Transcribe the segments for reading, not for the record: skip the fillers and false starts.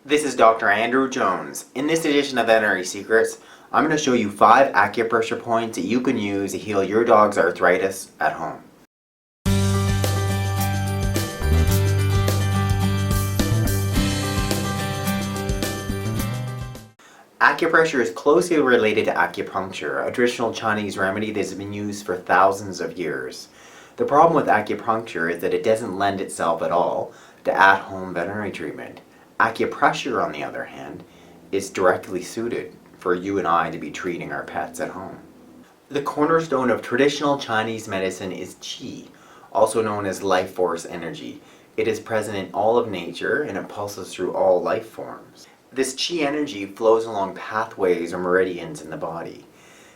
This is Dr. Andrew Jones. In this edition of Veterinary Secrets, I'm going to show you 5 acupressure points that you can use to heal your dog's arthritis at home. Acupressure is closely related to acupuncture, a traditional Chinese remedy that has been used for thousands of years. The problem with acupuncture is that it doesn't lend itself at all to at-home veterinary treatment. Acupressure, on the other hand, is directly suited for you and I to be treating our pets at home. The cornerstone of traditional Chinese medicine is qi, also known as life force energy. It is present in all of nature and it pulses through all life forms. This qi energy flows along pathways or meridians in the body.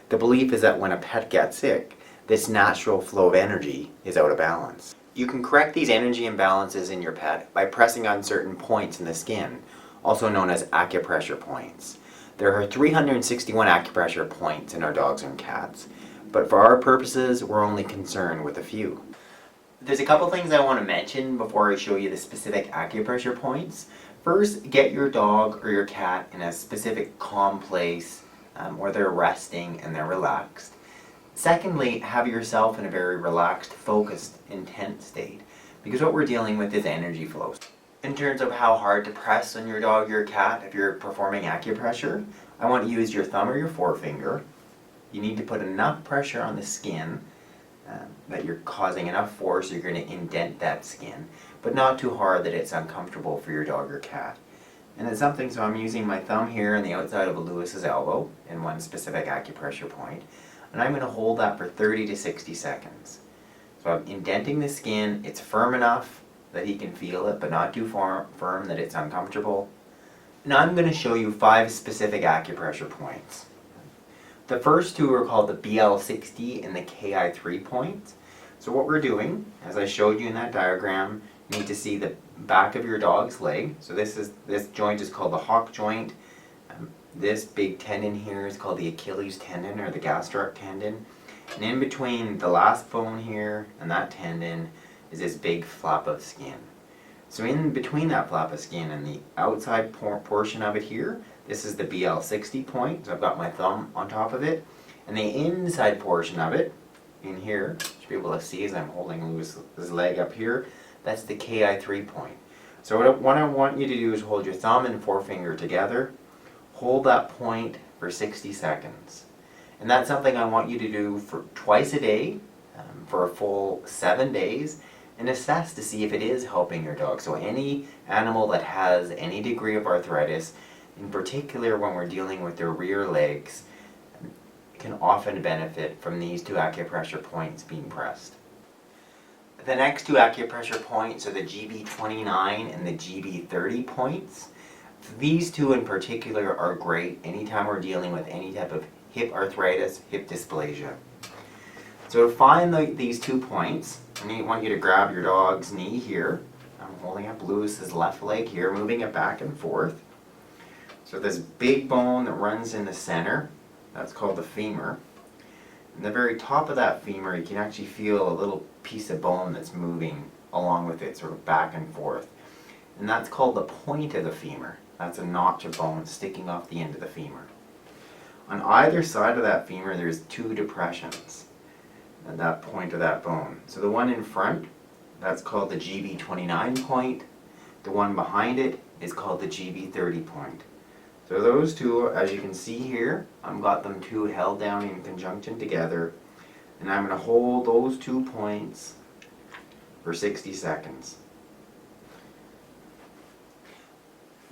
The belief is that when a pet gets sick, this natural flow of energy is out of balance. You can correct these energy imbalances in your pet by pressing on certain points in the skin, also known as acupressure points. There are 361 acupressure points in our dogs and cats, but for our purposes, we're only concerned with a few. There's a couple things I want to mention before I show you the specific acupressure points. First, get your dog or your cat in a specific calm place where they're resting and they're relaxed. Secondly, have yourself in a very relaxed, focused, intense state, because what we're dealing with is energy flows. In terms of how hard to press on your dog or your cat if you're performing acupressure, I want you to use your thumb or your forefinger. You need to put enough pressure on the skin that you're causing enough force you're going to indent that skin, but not too hard that it's uncomfortable for your dog or cat. And it's something, so I'm using my thumb here on the outside of Lewis's elbow in one specific acupressure point, and I'm going to hold that for 30 to 60 seconds. So I'm indenting the skin, it's firm enough that he can feel it, but not too firm that it's uncomfortable. Now I'm going to show you 5 specific acupressure points. The first 2 are called the BL60 and the KI3 points. So what we're doing, as I showed you in that diagram, you need to see the back of your dog's leg. So this joint is called the hock joint. This big tendon here is called the Achilles Tendon or the gastroc tendon. And in between the last bone here and that tendon is this big flap of skin. So in between that flap of skin and the outside portion of it here, this is the BL60 point. So I've got my thumb on top of it. And the inside portion of it, in here, you should be able to see as I'm holding Lewis's leg up here, that's the KI3 point. So what I want you to do is hold your thumb and forefinger together. Hold that point for 60 seconds. And that's something I want you to do for twice a day, for a full 7 days, and assess to see if it is helping your dog. So any animal that has any degree of arthritis, in particular when we're dealing with their rear legs, can often benefit from these 2 acupressure points being pressed. The next 2 acupressure points are the GB29 and the GB30 points. These 2 in particular are great anytime we're dealing with any type of hip arthritis, hip dysplasia. So to find these 2 points, I want you to grab your dog's knee here. I'm holding up Lewis's left leg here, moving it back and forth. So this big bone that runs in the center, that's called the femur. And the very top of that femur, you can actually feel a little piece of bone that's moving along with it, sort of back and forth. And that's called the point of the femur. That's a notch of bone sticking off the end of the femur. On either side of that femur, there's 2 depressions at that point of that bone. So the one in front, that's called the GB29 point. The one behind it is called the GB30 point. So those 2, as you can see here, I've got them 2 held down in conjunction together, and I'm going to hold those 2 points for 60 seconds.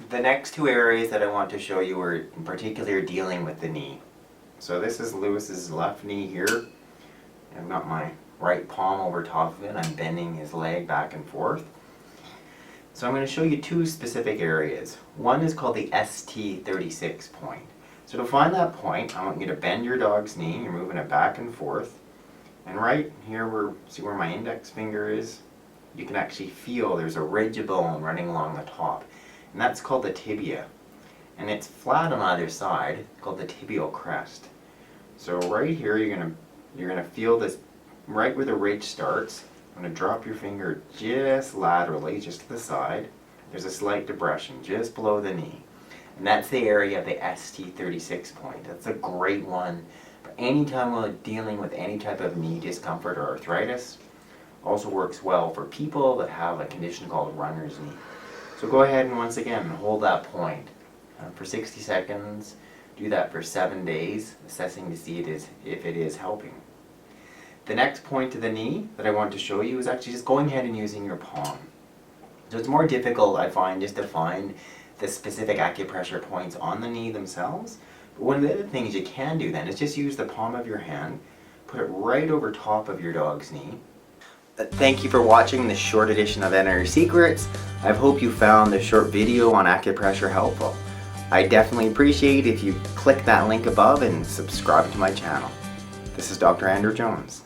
The next 2 areas that I want to show you are in particular dealing with the knee. So this is Lewis's left knee here. I've got my right palm over top of it. I'm bending his leg back and forth. So I'm going to show you 2 specific areas. One is called the ST36 point. So to find that point, I want you to bend your dog's knee. You're moving it back and forth. And right here, see where my index finger is? You can actually feel there's a ridge of bone running along the top. And that's called the tibia. And it's flat on either side, called the tibial crest. So right here, you're gonna feel this right where the ridge starts. I'm going to drop your finger just laterally, just to the side. there's a slight depression just below the knee. And that's the area of the ST36 point. That's a great one for any time while dealing with any type of knee discomfort or arthritis. Also works well for people that have a condition called runner's knee. So go ahead and once again hold that point for 60 seconds. Do that for 7 days, assessing to see if it is helping. The next point to the knee that I want to show you is actually just going ahead and using your palm. So it's more difficult, I find, just to find the specific acupressure points on the knee themselves. But one of the other things you can do then is just use the palm of your hand, put it right over top of your dog's knee. Thank you for watching this short edition of Energy Secrets. I hope you found this short video on acupressure helpful. I definitely appreciate if you click that link above and subscribe to my channel. This is Dr. Andrew Jones.